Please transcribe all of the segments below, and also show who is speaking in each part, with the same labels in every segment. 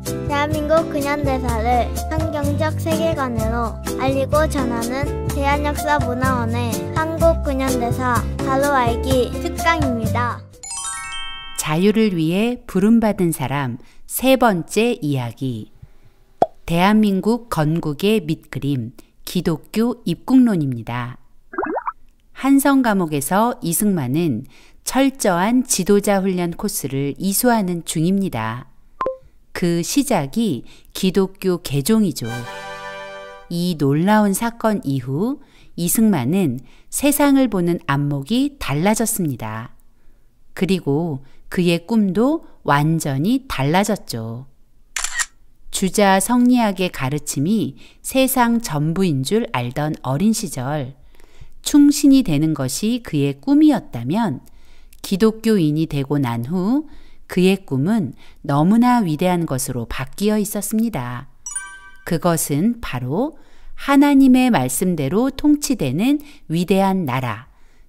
Speaker 1: 대한민국 근현대사를 환경적 세계관으로 알리고 전하는 대한역사문화원의 한국근현대사 바로 알기 특강입니다.
Speaker 2: 자유를 위해 부름받은 사람 세 번째 이야기. 대한민국 건국의 밑그림 기독교 입국론입니다. 한성 감옥에서 이승만은 철저한 지도자 훈련 코스를 이수하는 중입니다. 그 시작이 기독교 개종이죠. 이 놀라운 사건 이후 이승만은 세상을 보는 안목이 달라졌습니다. 그리고 그의 꿈도 완전히 달라졌죠. 주자 성리학의 가르침이 세상 전부인 줄 알던 어린 시절, 충신이 되는 것이 그의 꿈이었다면 기독교인이 되고 난 후 그의 꿈은 너무나 위대한 것으로 바뀌어 있었습니다. 그것은 바로 하나님의 말씀대로 통치되는 위대한 나라,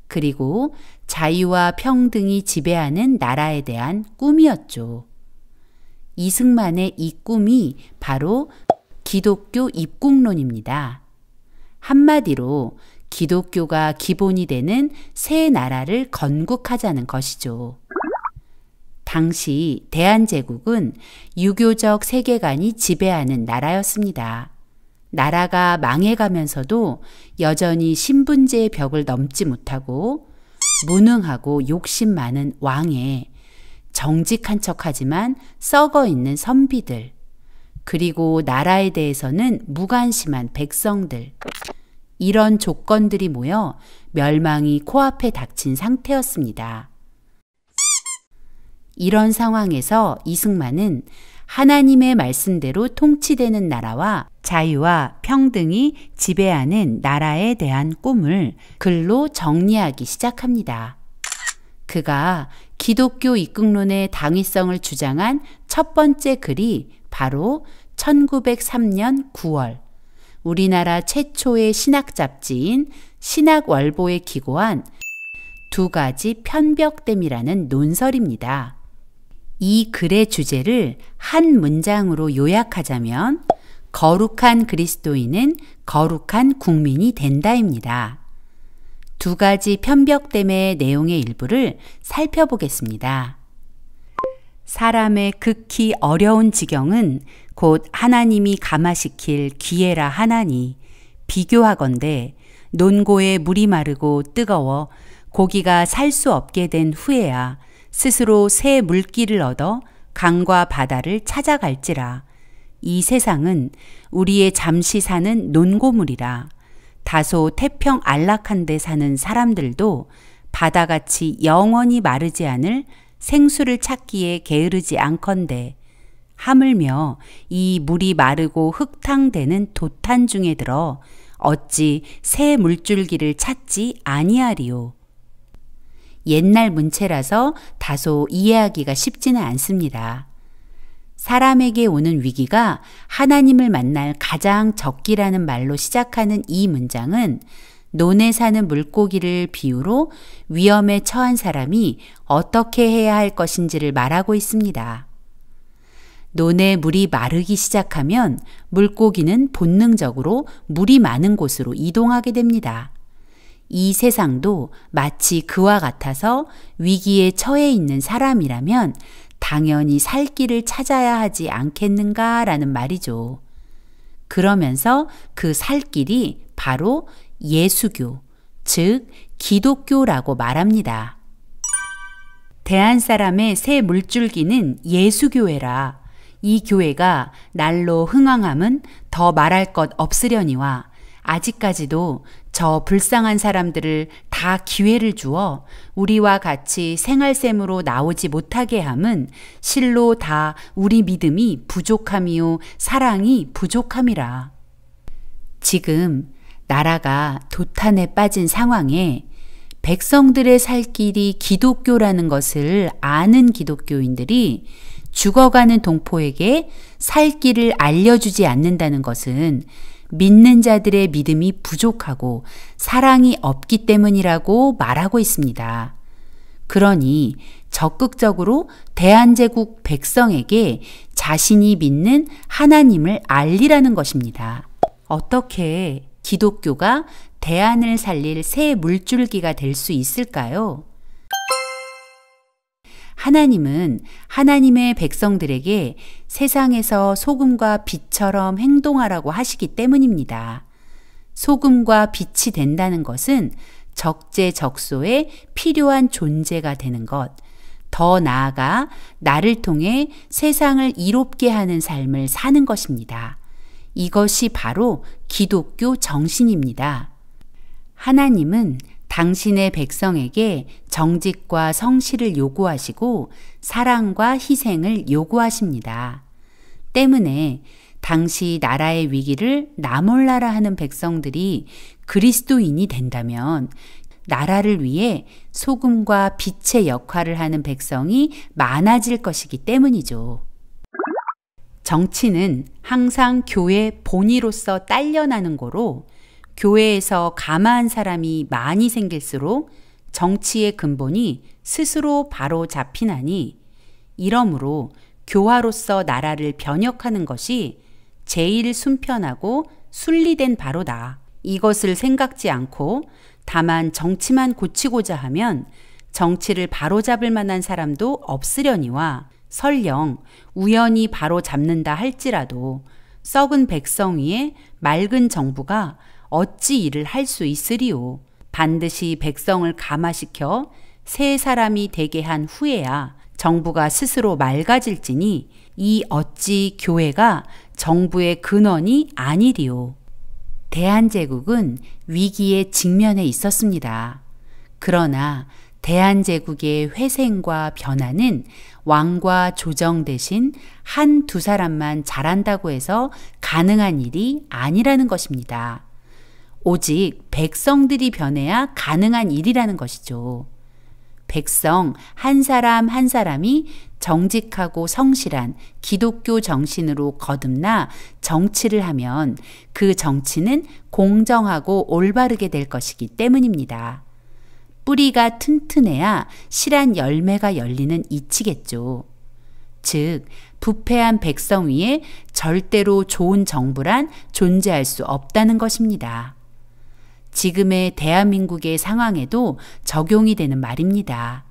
Speaker 2: 그리고 자유와 평등이 지배하는 나라에 대한 꿈이었죠. 이승만의 이 꿈이 바로 기독교 입국론입니다. 한마디로 기독교가 기본이 되는 새 나라를 건국하자는 것이죠. 당시 대한제국은 유교적 세계관이 지배하는 나라였습니다. 나라가 망해가면서도 여전히 신분제의 벽을 넘지 못하고 무능하고 욕심 많은 왕에 정직한 척하지만 썩어있는 선비들, 그리고 나라에 대해서는 무관심한 백성들, 이런 조건들이 모여 멸망이 코앞에 닥친 상태였습니다. 이런 상황에서 이승만은 하나님의 말씀대로 통치되는 나라와 자유와 평등이 지배하는 나라에 대한 꿈을 글로 정리하기 시작합니다. 그가 기독교 입국론의 당위성을 주장한 첫 번째 글이 바로 1903년 9월 우리나라 최초의 신학 잡지인 신학월보에 기고한 두 가지 편벽됨이라는 논설입니다. 이 글의 주제를 한 문장으로 요약하자면 거룩한 그리스도인은 거룩한 국민이 된다입니다. 두 가지 편벽됨의 내용의 일부를 살펴보겠습니다. 사람의 극히 어려운 지경은 곧 하나님이 감화시킬 기회라 하나니, 비교하건대 논고에 물이 마르고 뜨거워 고기가 살 수 없게 된 후에야 스스로 새 물길을 얻어 강과 바다를 찾아갈지라. 이 세상은 우리의 잠시 사는 논고물이라. 다소 태평 안락한 데 사는 사람들도 바다같이 영원히 마르지 않을 생수를 찾기에 게으르지 않건대, 하물며 이 물이 마르고 흙탕되는 도탄 중에 들어 어찌 새 물줄기를 찾지 아니하리요. 옛날 문체라서 다소 이해하기가 쉽지는 않습니다. 사람에게 오는 위기가 하나님을 만날 가장 적기라는 말로 시작하는 이 문장은 논에 사는 물고기를 비유로 위험에 처한 사람이 어떻게 해야 할 것인지를 말하고 있습니다. 논에 물이 마르기 시작하면 물고기는 본능적으로 물이 많은 곳으로 이동하게 됩니다. 이 세상도 마치 그와 같아서 위기에 처해 있는 사람이라면 당연히 살 길을 찾아야 하지 않겠는가라는 말이죠. 그러면서 그 살 길이 바로 예수교, 즉 기독교라고 말합니다. 대한 사람의 새 물줄기는 예수교회라. 이 교회가 날로 흥왕함은 더 말할 것 없으려니와 아직까지도 저 불쌍한 사람들을 다 기회를 주어 우리와 같이 생활샘으로 나오지 못하게 함은 실로 다 우리 믿음이 부족함이요 사랑이 부족함이라. 지금 나라가 도탄에 빠진 상황에 백성들의 살 길이 기독교라는 것을 아는 기독교인들이 죽어가는 동포에게 살 길을 알려주지 않는다는 것은 믿는 자들의 믿음이 부족하고 사랑이 없기 때문이라고 말하고 있습니다. 그러니 적극적으로 대한제국 백성에게 자신이 믿는 하나님을 알리라는 것입니다. 어떻게 기독교가 대한을 살릴 새 물줄기가 될 수 있을까요? 하나님은 하나님의 백성들에게 세상에서 소금과 빛처럼 행동하라고 하시기 때문입니다. 소금과 빛이 된다는 것은 적재적소에 필요한 존재가 되는 것, 더 나아가 나를 통해 세상을 이롭게 하는 삶을 사는 것입니다. 이것이 바로 기독교 정신입니다. 하나님은 당신의 백성에게 정직과 성실을 요구하시고 사랑과 희생을 요구하십니다. 때문에 당시 나라의 위기를 나 몰라라 하는 백성들이 그리스도인이 된다면 나라를 위해 소금과 빛의 역할을 하는 백성이 많아질 것이기 때문이죠. 정치는 항상 교회 본의로서 딸려나는 거로 교회에서 감화한 사람이 많이 생길수록 정치의 근본이 스스로 바로 잡히나니 이러므로 교화로서 나라를 변혁하는 것이 제일 순편하고 순리된 바로다. 이것을 생각지 않고 다만 정치만 고치고자 하면 정치를 바로잡을 만한 사람도 없으려니와 설령 우연히 바로잡는다 할지라도 썩은 백성 위에 맑은 정부가 어찌 일을 할 수 있으리요. 반드시 백성을 감화시켜 새 사람이 되게 한 후에야 정부가 스스로 맑아질지니 이 어찌 교회가 정부의 근원이 아니리요. 대한제국은 위기에 직면해 있었습니다. 그러나 대한제국의 회생과 변화는 왕과 조정 대신 한두 사람만 잘한다고 해서 가능한 일이 아니라는 것입니다. 오직 백성들이 변해야 가능한 일이라는 것이죠. 백성 한 사람 한 사람이 정직하고 성실한 기독교 정신으로 거듭나 정치를 하면 그 정치는 공정하고 올바르게 될 것이기 때문입니다. 뿌리가 튼튼해야 실한 열매가 열리는 이치겠죠. 즉, 부패한 백성 위에 절대로 좋은 정부란 존재할 수 없다는 것입니다. 지금의 대한민국의 상황에도 적용이 되는 말입니다.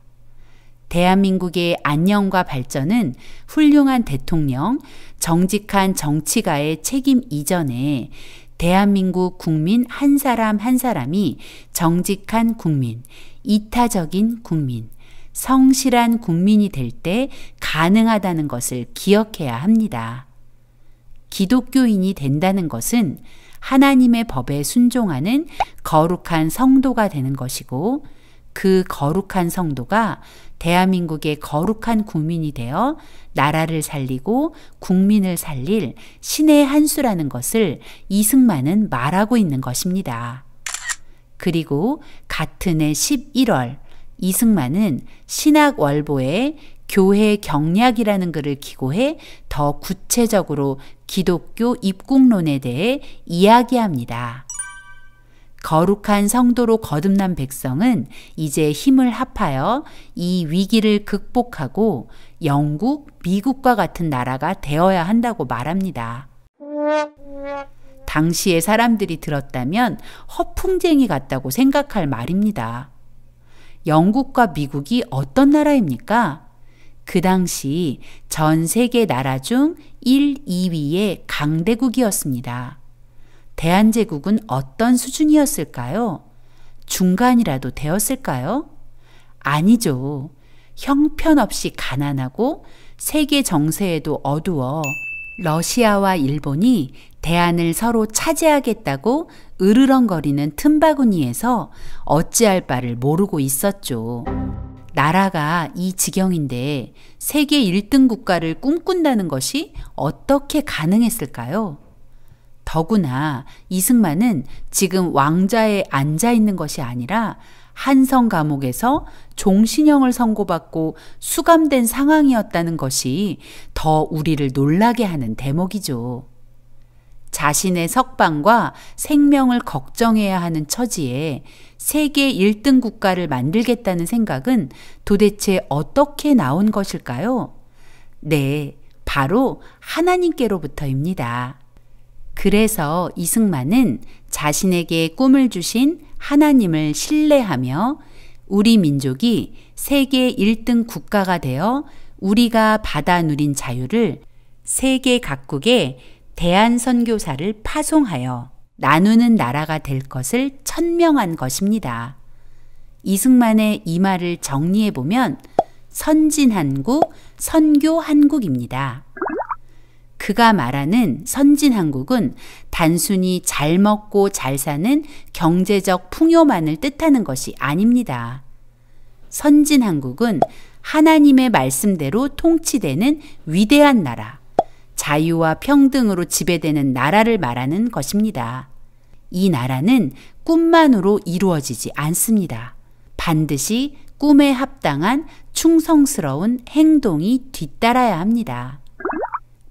Speaker 2: 대한민국의 안녕과 발전은 훌륭한 대통령, 정직한 정치가의 책임 이전에 대한민국 국민 한 사람 한 사람이 정직한 국민, 이타적인 국민, 성실한 국민이 될 때 가능하다는 것을 기억해야 합니다. 기독교인이 된다는 것은 하나님의 법에 순종하는 거룩한 성도가 되는 것이고 그 거룩한 성도가 대한민국의 거룩한 국민이 되어 나라를 살리고 국민을 살릴 신의 한 수라는 것을 이승만은 말하고 있는 것입니다. 그리고 같은 해 11월 이승만은 신학월보에 교회 경략이라는 글을 기고해 더 구체적으로 기독교 입국론에 대해 이야기합니다. 거룩한 성도로 거듭난 백성은 이제 힘을 합하여 이 위기를 극복하고 영국, 미국과 같은 나라가 되어야 한다고 말합니다. 당시의 사람들이 들었다면 허풍쟁이 같다고 생각할 말입니다. 영국과 미국이 어떤 나라입니까? 그 당시 전 세계 나라 중 1, 2위의 강대국이었습니다. 대한제국은 어떤 수준이었을까요? 중간이라도 되었을까요? 아니죠. 형편없이 가난하고 세계 정세에도 어두워 러시아와 일본이 대한을 서로 차지하겠다고 으르렁거리는 틈바구니에서 어찌할 바를 모르고 있었죠. 나라가 이 지경인데 세계 1등 국가를 꿈꾼다는 것이 어떻게 가능했을까요? 더구나 이승만은 지금 왕좌에 앉아 있는 것이 아니라 한성 감옥에서 종신형을 선고받고 수감된 상황이었다는 것이 더 우리를 놀라게 하는 대목이죠. 자신의 석방과 생명을 걱정해야 하는 처지에 세계 1등 국가를 만들겠다는 생각은 도대체 어떻게 나온 것일까요? 네, 바로 하나님께로부터입니다. 그래서 이승만은 자신에게 꿈을 주신 하나님을 신뢰하며 우리 민족이 세계 1등 국가가 되어 우리가 받아 누린 자유를 세계 각국에 대한선교사를 파송하여 나누는 나라가 될 것을 천명한 것입니다. 이승만의 이 말을 정리해보면 선진한국, 선교한국입니다. 그가 말하는 선진한국은 단순히 잘 먹고 잘 사는 경제적 풍요만을 뜻하는 것이 아닙니다. 선진한국은 하나님의 말씀대로 통치되는 위대한 나라, 자유와 평등으로 지배되는 나라를 말하는 것입니다. 이 나라는 꿈만으로 이루어지지 않습니다. 반드시 꿈에 합당한 충성스러운 행동이 뒤따라야 합니다.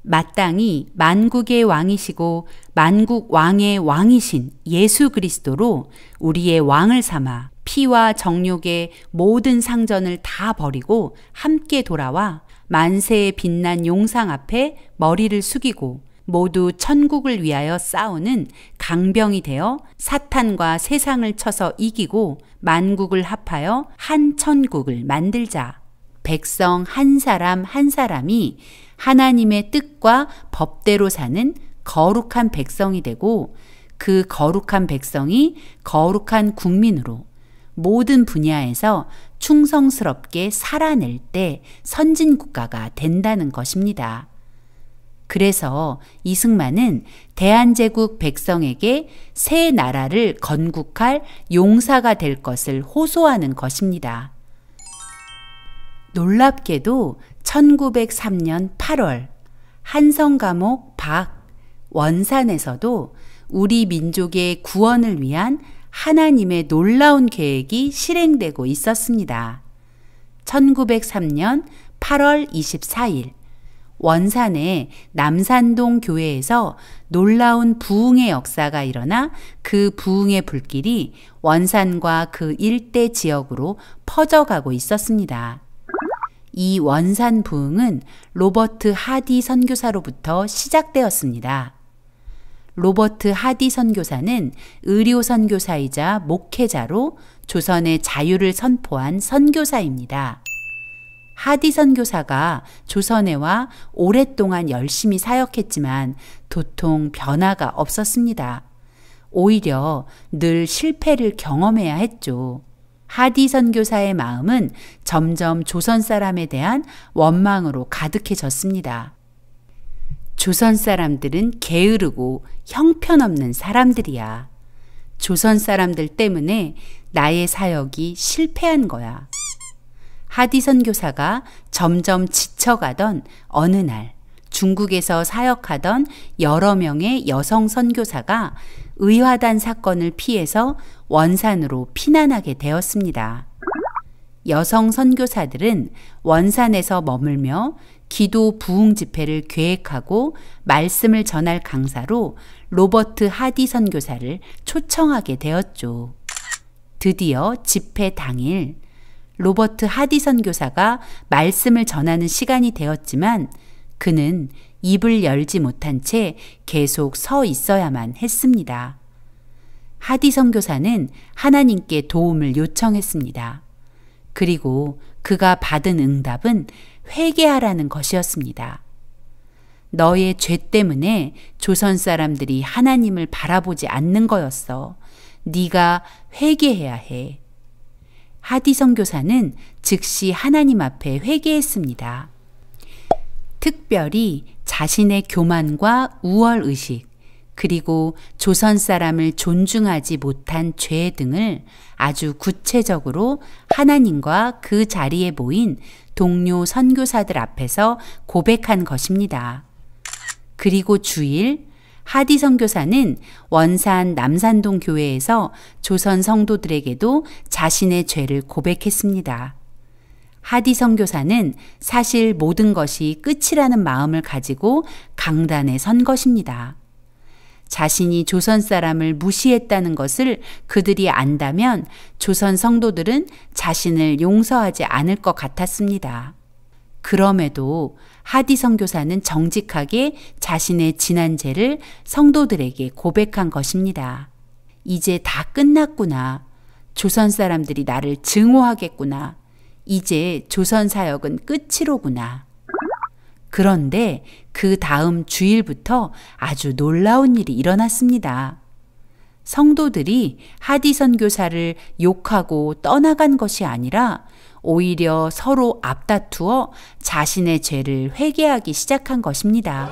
Speaker 2: 마땅히 만국의 왕이시고 만국 왕의 왕이신 예수 그리스도로 우리의 왕을 삼아 피와 정욕의 모든 상전을 다 버리고 함께 돌아와 만세의 빛난 용상 앞에 머리를 숙이고 모두 천국을 위하여 싸우는 강병이 되어 사탄과 세상을 쳐서 이기고 만국을 합하여 한 천국을 만들자. 백성 한 사람 한 사람이 하나님의 뜻과 법대로 사는 거룩한 백성이 되고 그 거룩한 백성이 거룩한 국민으로 모든 분야에서 충성스럽게 살아낼 때 선진국가가 된다는 것입니다. 그래서 이승만은 대한제국 백성에게 새 나라를 건국할 용사가 될 것을 호소하는 것입니다. 놀랍게도 1903년 8월 한성감옥 밖 원산에서도 우리 민족의 구원을 위한 하나님의 놀라운 계획이 실행되고 있었습니다. 1903년 8월 24일 원산의 남산동 교회에서 놀라운 부흥의 역사가 일어나 그 부흥의 불길이 원산과 그 일대 지역으로 퍼져가고 있었습니다. 이 원산 부흥은 로버트 하디 선교사로부터 시작되었습니다. 로버트 하디 선교사는 의료 선교사이자 목회자로 조선의 자유를 선포한 선교사입니다. 하디 선교사가 조선에 와 오랫동안 열심히 사역했지만 도통 변화가 없었습니다. 오히려 늘 실패를 경험해야 했죠. 하디 선교사의 마음은 점점 조선 사람에 대한 원망으로 가득해졌습니다. 조선 사람들은 게으르고 형편없는 사람들이야. 조선 사람들 때문에 나의 사역이 실패한 거야. 하디 선교사가 점점 지쳐가던 어느 날 중국에서 사역하던 여러 명의 여성 선교사가 의화단 사건을 피해서 원산으로 피난하게 되었습니다. 여성 선교사들은 원산에서 머물며 기도 부흥 집회를 계획하고 말씀을 전할 강사로 로버트 하디 선교사를 초청하게 되었죠. 드디어 집회 당일 로버트 하디 선교사가 말씀을 전하는 시간이 되었지만 그는 입을 열지 못한 채 계속 서 있어야만 했습니다. 하디 선교사는 하나님께 도움을 요청했습니다. 그리고 그가 받은 응답은 회개하라는 것이었습니다. 너의 죄 때문에 조선 사람들이 하나님을 바라보지 않는 거였어. 네가 회개해야 해. 하디 선교사는 즉시 하나님 앞에 회개했습니다. 특별히 자신의 교만과 우월의식, 그리고 조선 사람을 존중하지 못한 죄 등을 아주 구체적으로 하나님과 그 자리에 모인 동료 선교사들 앞에서 고백한 것입니다. 그리고 주일 하디 선교사는 원산 남산동 교회에서 조선 성도들에게도 자신의 죄를 고백했습니다. 하디 선교사는 사실 모든 것이 끝이라는 마음을 가지고 강단에 선 것입니다. 자신이 조선 사람을 무시했다는 것을 그들이 안다면 조선 성도들은 자신을 용서하지 않을 것 같았습니다. 그럼에도 하디 선교사는 정직하게 자신의 지난 죄를 성도들에게 고백한 것입니다. 이제 다 끝났구나. 조선 사람들이 나를 증오하겠구나. 이제 조선 사역은 끝이로구나. 그런데 그 다음 주일부터 아주 놀라운 일이 일어났습니다. 성도들이 하디 선교사를 욕하고 떠나간 것이 아니라 오히려 서로 앞다투어 자신의 죄를 회개하기 시작한 것입니다.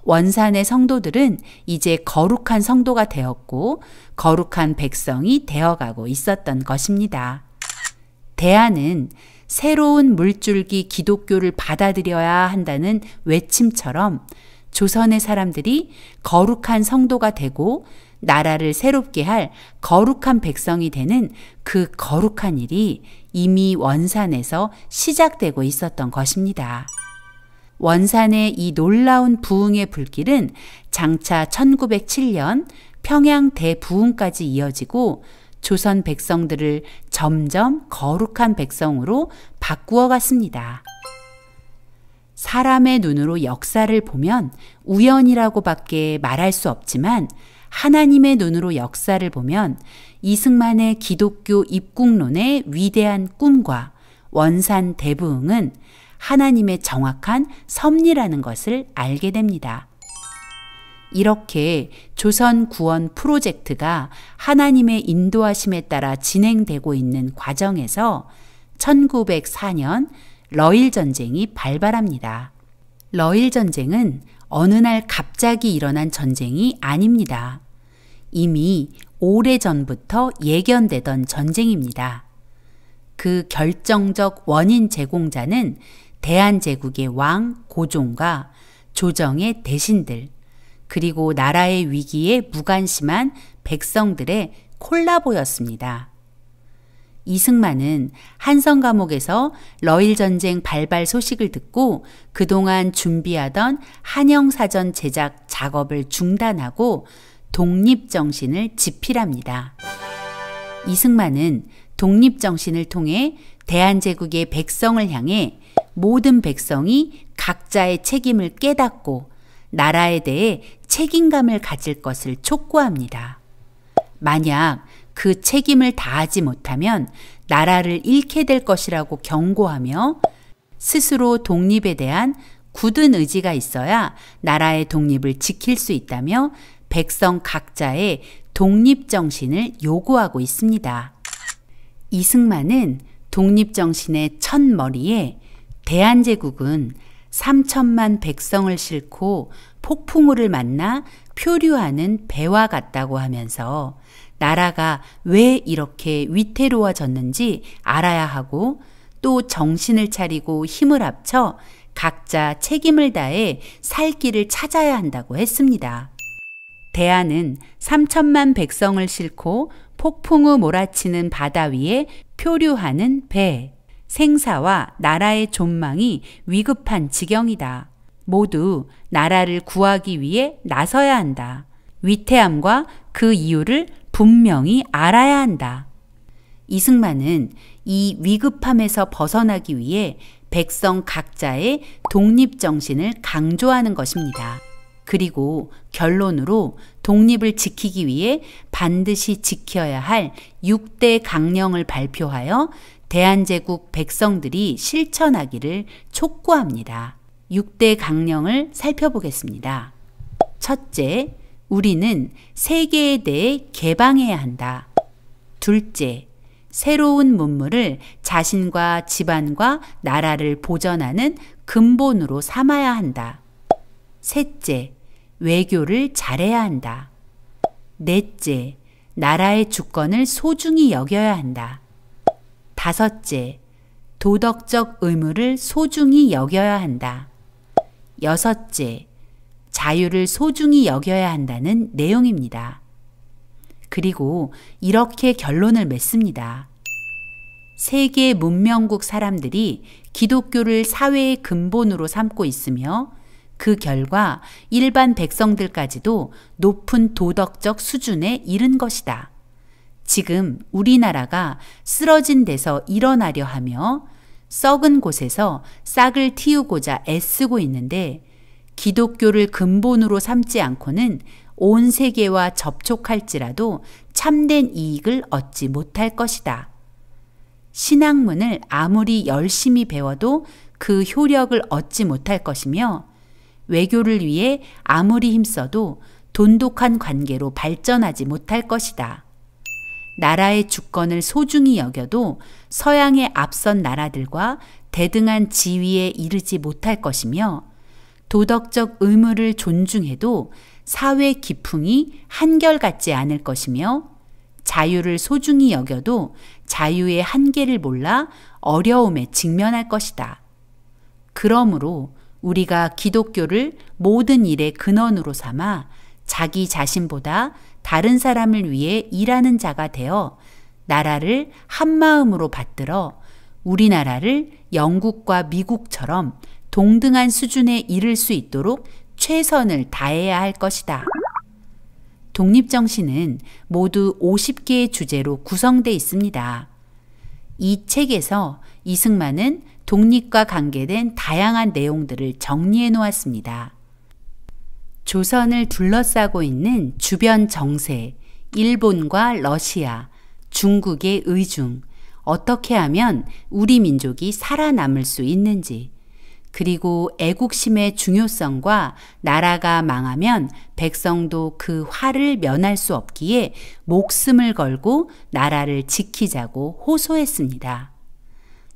Speaker 2: 원산의 성도들은 이제 거룩한 성도가 되었고 거룩한 백성이 되어가고 있었던 것입니다. 대안은 새로운 물줄기 기독교를 받아들여야 한다는 외침처럼 조선의 사람들이 거룩한 성도가 되고 나라를 새롭게 할 거룩한 백성이 되는 그 거룩한 일이 이미 원산에서 시작되고 있었던 것입니다. 원산의 이 놀라운 부흥의 불길은 장차 1907년 평양 대부흥까지 이어지고 조선 백성들을 점점 거룩한 백성으로 바꾸어 갔습니다. 사람의 눈으로 역사를 보면 우연이라고밖에 말할 수 없지만 하나님의 눈으로 역사를 보면 이승만의 기독교 입국론의 위대한 꿈과 원산 대부흥은 하나님의 정확한 섭리라는 것을 알게 됩니다. 이렇게 조선 구원 프로젝트가 하나님의 인도하심에 따라 진행되고 있는 과정에서 1904년 러일 전쟁이 발발합니다. 러일 전쟁은 어느 날 갑자기 일어난 전쟁이 아닙니다. 이미 오래전부터 예견되던 전쟁입니다. 그 결정적 원인 제공자는 대한제국의 왕 고종과 조정의 대신들, 그리고 나라의 위기에 무관심한 백성들의 콜라보였습니다. 이승만은 한성 감옥에서 러일 전쟁 발발 소식을 듣고 그동안 준비하던 한영사전 제작 작업을 중단하고 독립정신을 집필합니다. 이승만은 독립정신을 통해 대한제국의 백성을 향해 모든 백성이 각자의 책임을 깨닫고 나라에 대해 책임감을 가질 것을 촉구합니다. 만약 그 책임을 다하지 못하면 나라를 잃게 될 것이라고 경고하며 스스로 독립에 대한 굳은 의지가 있어야 나라의 독립을 지킬 수 있다며 백성 각자의 독립정신을 요구하고 있습니다. 이승만은 독립정신의 첫머리에 대한제국은 3천만 백성을 싣고 폭풍우를 만나 표류하는 배와 같다고 하면서 나라가 왜 이렇게 위태로워졌는지 알아야 하고 또 정신을 차리고 힘을 합쳐 각자 책임을 다해 살 길을 찾아야 한다고 했습니다. 대안은 3천만 백성을 싣고 폭풍우 몰아치는 바다 위에 표류하는 배, 생사와 나라의 존망이 위급한 지경이다. 모두 나라를 구하기 위해 나서야 한다. 위태함과 그 이유를 분명히 알아야 한다. 이승만은 이 위급함에서 벗어나기 위해 백성 각자의 독립정신을 강조하는 것입니다. 그리고 결론으로 독립을 지키기 위해 반드시 지켜야 할 6대 강령을 발표하여 대한제국 백성들이 실천하기를 촉구합니다. 6대 강령을 살펴보겠습니다. 첫째, 우리는 세계에 대해 개방해야 한다. 둘째, 새로운 문물을 자신과 집안과 나라를 보전하는 근본으로 삼아야 한다. 셋째, 외교를 잘해야 한다. 넷째, 나라의 주권을 소중히 여겨야 한다. 다섯째, 도덕적 의무를 소중히 여겨야 한다. 여섯째, 자유를 소중히 여겨야 한다는 내용입니다. 그리고 이렇게 결론을 맺습니다. 세계 문명국 사람들이 기독교를 사회의 근본으로 삼고 있으며 그 결과 일반 백성들까지도 높은 도덕적 수준에 이른 것이다. 지금 우리나라가 쓰러진 데서 일어나려 하며 썩은 곳에서 싹을 틔우고자 애쓰고 있는데 기독교를 근본으로 삼지 않고는 온 세계와 접촉할지라도 참된 이익을 얻지 못할 것이다. 신학문을 아무리 열심히 배워도 그 효력을 얻지 못할 것이며 외교를 위해 아무리 힘써도 돈독한 관계로 발전하지 못할 것이다. 나라의 주권을 소중히 여겨도 서양의 앞선 나라들과 대등한 지위에 이르지 못할 것이며 도덕적 의무를 존중해도 사회 기풍이 한결같지 않을 것이며 자유를 소중히 여겨도 자유의 한계를 몰라 어려움에 직면할 것이다. 그러므로 우리가 기독교를 모든 일의 근원으로 삼아 자기 자신보다 다른 사람을 위해 일하는 자가 되어 나라를 한마음으로 받들어 우리나라를 영국과 미국처럼 동등한 수준에 이를 수 있도록 최선을 다해야 할 것이다. 독립정신은 모두 50개의 주제로 구성되어 있습니다. 이 책에서 이승만은 독립과 관계된 다양한 내용들을 정리해 놓았습니다. 조선을 둘러싸고 있는 주변 정세, 일본과 러시아, 중국의 의중, 어떻게 하면 우리 민족이 살아남을 수 있는지, 그리고 애국심의 중요성과 나라가 망하면 백성도 그 화를 면할 수 없기에 목숨을 걸고 나라를 지키자고 호소했습니다.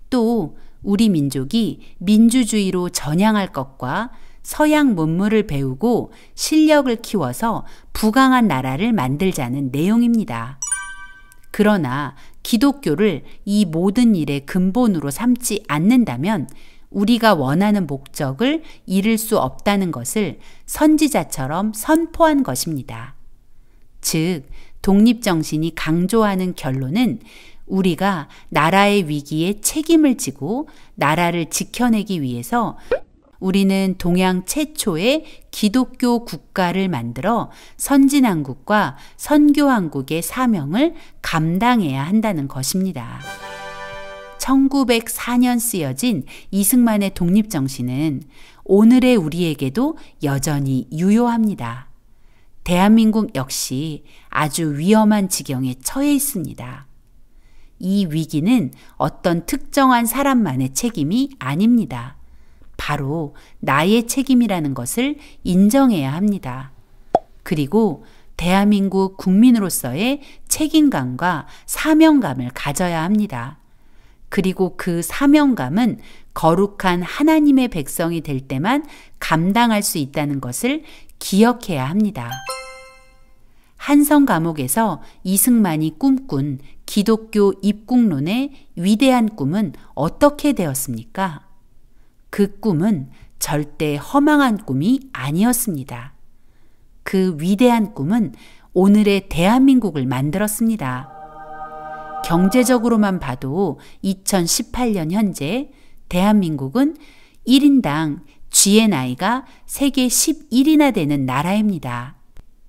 Speaker 2: 또 우리 민족이 민주주의로 전향할 것과 서양 문물을 배우고 실력을 키워서 부강한 나라를 만들자는 내용입니다. 그러나 기독교를 이 모든 일의 근본으로 삼지 않는다면 우리가 원하는 목적을 이룰 수 없다는 것을 선지자처럼 선포한 것입니다. 즉, 독립정신이 강조하는 결론은 우리가 나라의 위기에 책임을 지고 나라를 지켜내기 위해서 우리는 동양 최초의 기독교 국가를 만들어 선진왕국과 선교왕국의 사명을 감당해야 한다는 것입니다. 1904년 쓰여진 이승만의 독립정신은 오늘의 우리에게도 여전히 유효합니다. 대한민국 역시 아주 위험한 지경에 처해 있습니다. 이 위기는 어떤 특정한 사람만의 책임이 아닙니다. 바로 나의 책임이라는 것을 인정해야 합니다. 그리고 대한민국 국민으로서의 책임감과 사명감을 가져야 합니다. 그리고 그 사명감은 거룩한 하나님의 백성이 될 때만 감당할 수 있다는 것을 기억해야 합니다. 한성 감옥에서 이승만이 꿈꾼 기독교 입국론의 위대한 꿈은 어떻게 되었습니까? 그 꿈은 절대 허망한 꿈이 아니었습니다. 그 위대한 꿈은 오늘의 대한민국을 만들었습니다. 경제적으로만 봐도 2018년 현재 대한민국은 1인당 GNI가 세계 11위나 되는 나라입니다.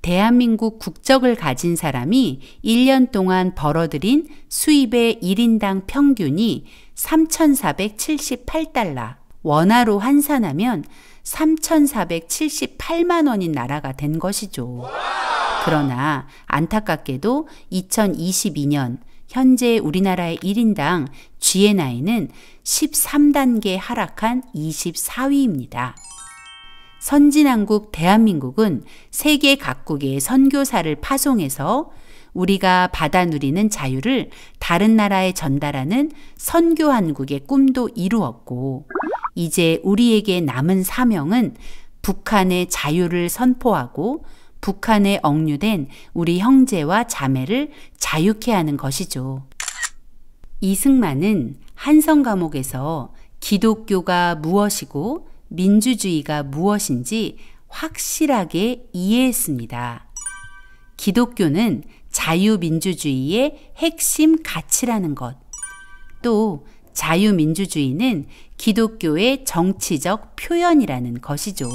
Speaker 2: 대한민국 국적을 가진 사람이 1년 동안 벌어들인 수입의 1인당 평균이 3,478달러, 원화로 환산하면 3,478만 원인 나라가 된 것이죠. 그러나 안타깝게도 2022년 현재 우리나라의 1인당 GNI는 13단계 하락한 24위입니다. 선진왕국 대한민국은 세계 각국의 선교사를 파송해서 우리가 받아 누리는 자유를 다른 나라에 전달하는 선교한국의 꿈도 이루었고, 이제 우리에게 남은 사명은 북한의 자유를 선포하고 북한에 억류된 우리 형제와 자매를 자유케 하는 것이죠. 이승만은 한성 감옥에서 기독교가 무엇이고 민주주의가 무엇인지 확실하게 이해했습니다. 기독교는 자유민주주의의 핵심 가치라는 것, 또 자유민주주의는 기독교의 정치적 표현이라는 것이죠.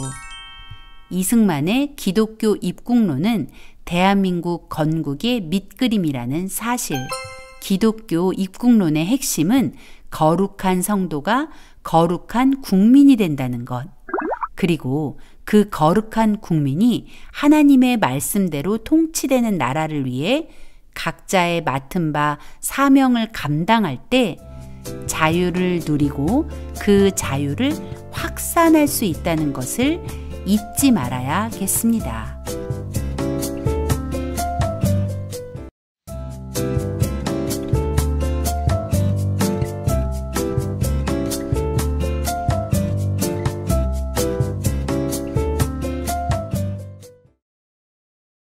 Speaker 2: 이승만의 기독교 입국론은 대한민국 건국의 밑그림이라는 사실. 기독교 입국론의 핵심은 거룩한 성도가 거룩한 국민이 된다는 것. 그리고 그 거룩한 국민이 하나님의 말씀대로 통치되는 나라를 위해 각자의 맡은 바 사명을 감당할 때 자유를 누리고 그 자유를 확산할 수 있다는 것을 잊지 말아야겠습니다.